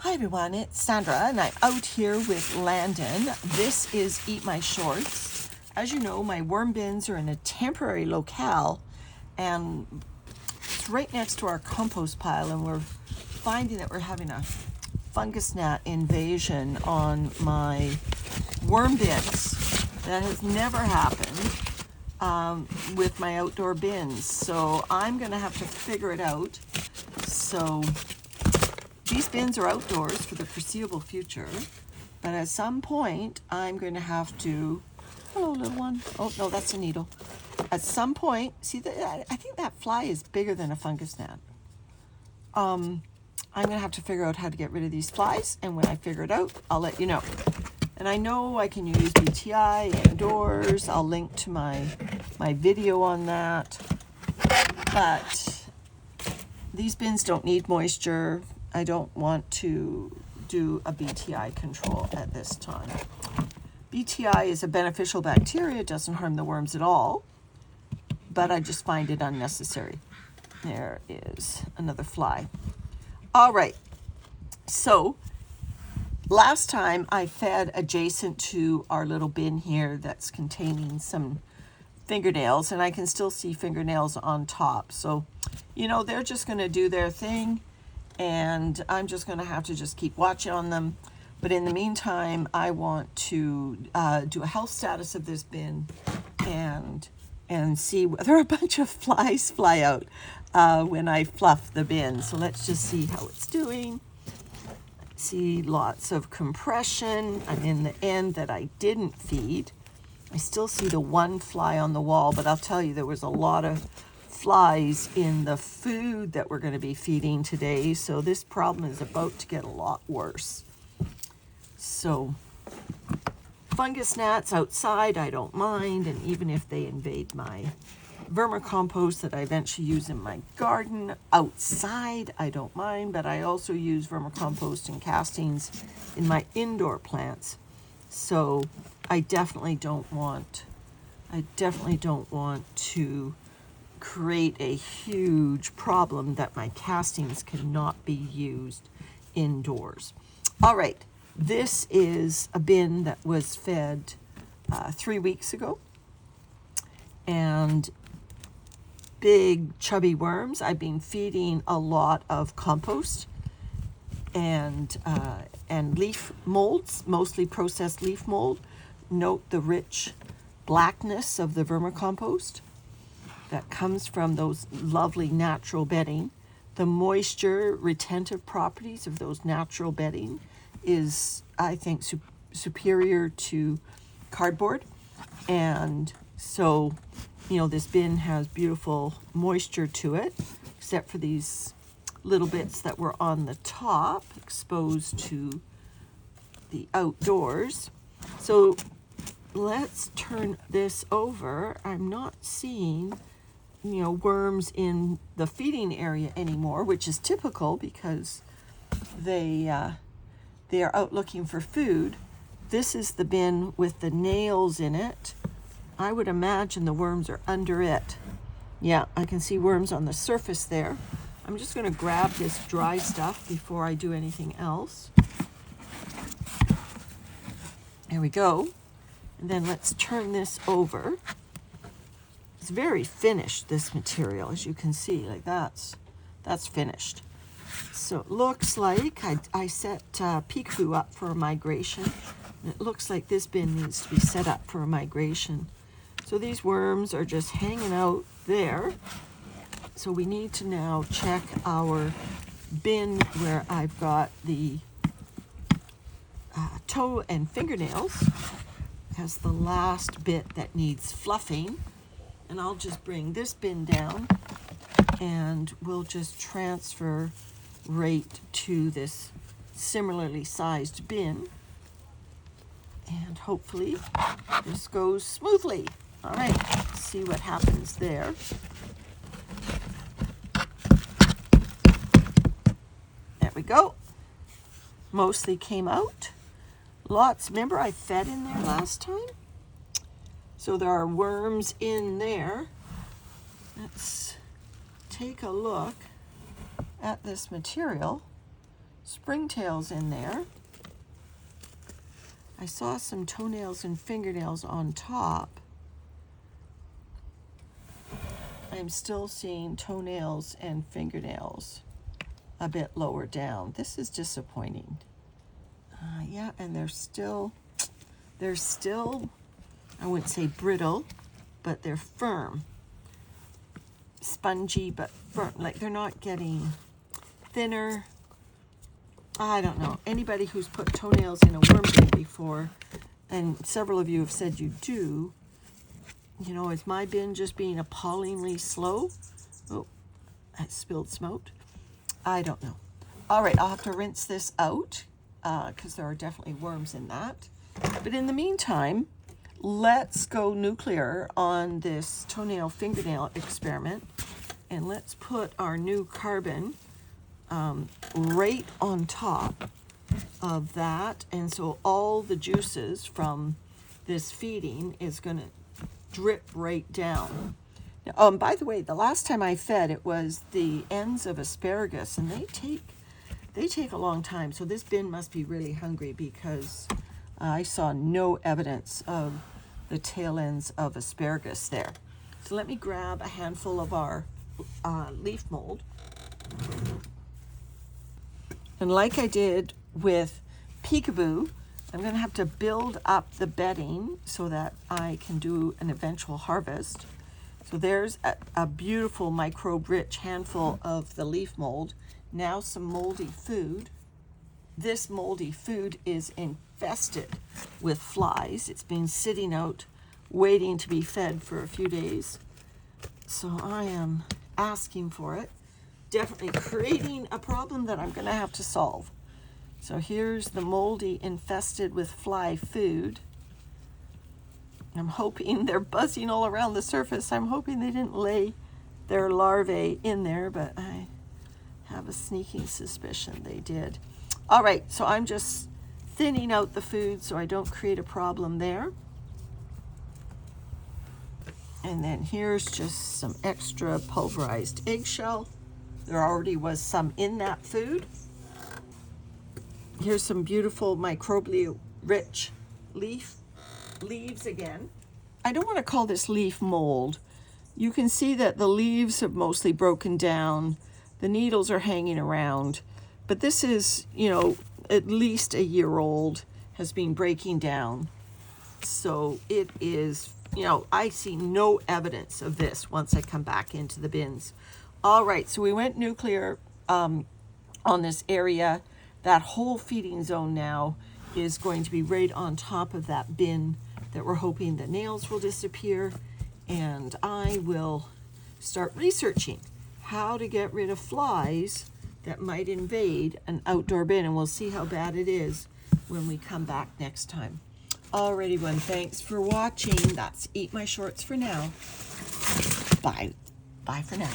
Hi everyone, it's Sandra and I'm out here with Landon. This is Eat My Shorts. As you know, my worm bins are in a temporary locale and it's right next to our compost pile, and we're finding that we're having a fungus gnat invasion on my worm bins. That has never happened with my outdoor bins, so I'm going to have to figure it out. So these bins are outdoors for the foreseeable future, but at some point I'm going to have to, hello little one, oh no, that's a needle. At some point, see, I think that fly is bigger than a fungus gnat. I'm going to have to figure out how to get rid of these flies, and when I figure it out, I'll let you know. And I know I can use BTI indoors. I'll link to my video on that, but these bins don't need moisture. I don't want to do a BTI control at this time. BTI is a beneficial bacteria, it doesn't harm the worms at all, but I just find it unnecessary. There is another fly. All right, so last time I fed adjacent to our little bin here that's containing some fingernails, and I can still see fingernails on top. So, you know, they're just going to do their thing, and I'm just going to have to just keep watching on them. But in the meantime, I want to do a health status of this bin and see whether a bunch of flies fly out when I fluff the bin. So let's just see how it's doing. See lots of compression. I'm in the end that I didn't feed. I still see the one fly on the wall, but I'll tell you, there was a lot of flies in the food that we're going to be feeding today, so this problem is about to get a lot worse. So fungus gnats outside, I don't mind, and even if they invade my vermicompost that I eventually use in my garden outside, I don't mind, but I also use vermicompost and castings in my indoor plants. So I definitely don't want to create a huge problem that my castings cannot be used indoors. All right, this is a bin that was fed 3 weeks ago, and big chubby worms. I've been feeding a lot of compost and leaf molds, mostly processed leaf mold. Note the rich blackness of the vermicompost that comes from those lovely natural bedding. The moisture retentive properties of those natural bedding is, I think, superior to cardboard. And so, you know, this bin has beautiful moisture to it, except for these little bits that were on the top exposed to the outdoors. So let's turn this over. I'm not seeing, you know, worms in the feeding area anymore, which is typical because they are out looking for food. This is the bin with the nails in it. I would imagine the worms are under it. Yeah, I can see worms on the surface there. I'm just going to grab this dry stuff before I do anything else. There we go. And then let's turn this over. It's very finished, this material, as you can see. Like that's finished. So it looks like I set peekaboo up for a migration. And it looks like this bin needs to be set up for a migration. So these worms are just hanging out there. So we need to now check our bin where I've got the toe and fingernails as the last bit that needs fluffing. And I'll just bring this bin down and we'll just transfer right to this similarly sized bin. And hopefully this goes smoothly. All right, let's see what happens there. There we go. Mostly came out. Lots, remember I fed in there last time? So there are worms in there. Let's take a look at this material. springtails in there. I saw some toenails and fingernails on top. I'm still seeing toenails and fingernails a bit lower down. This is disappointing. Yeah, and they're still, I wouldn't say brittle, but they're firm. Spongy, but firm. Like, they're not getting thinner. I don't know. Anybody who's put toenails in a worm bin before, and several of you have said you do, you know, is my bin just being appallingly slow? Oh, I spilled smoke. I don't know. All right, I'll have to rinse this out because there are definitely worms in that. But in the meantime, let's go nuclear on this toenail fingernail experiment, and let's put our new carbon right on top of that. And so all the juices from this feeding is going to drip right down. Now, by the way, the last time I fed, it was the ends of asparagus, and they take a long time. So this bin must be really hungry, because I saw no evidence of the tail ends of asparagus there. So let me grab a handful of our leaf mold. And like I did with peekaboo, I'm going to have to build up the bedding so that I can do an eventual harvest. So there's a beautiful microbe-rich handful of the leaf mold. Now some moldy food. This moldy food is infested with flies. It's been sitting out waiting to be fed for a few days. So I am asking for it. Definitely creating a problem that I'm going to have to solve. So here's the moldy, infested with fly food. I'm hoping they're buzzing all around the surface. I'm hoping they didn't lay their larvae in there, but I have a sneaking suspicion they did. All right, so I'm just thinning out the food so I don't create a problem there. And then here's just some extra pulverized eggshell. There already was some in that food. Here's some beautiful microbially rich leaves again. I don't want to call this leaf mold. You can see that the leaves have mostly broken down. The needles are hanging around. But this is, you know, at least a year old, has been breaking down. So it is, you know, I see no evidence of this once I come back into the bins. All right, so we went nuclear on this area. That whole feeding zone now is going to be right on top of that bin that we're hoping the nails will disappear. And I will start researching how to get rid of flies that might invade an outdoor bin. And we'll see how bad it is when we come back next time. Alrighty, everyone, thanks for watching. That's Eat My Shorts for now. Bye. Bye for now.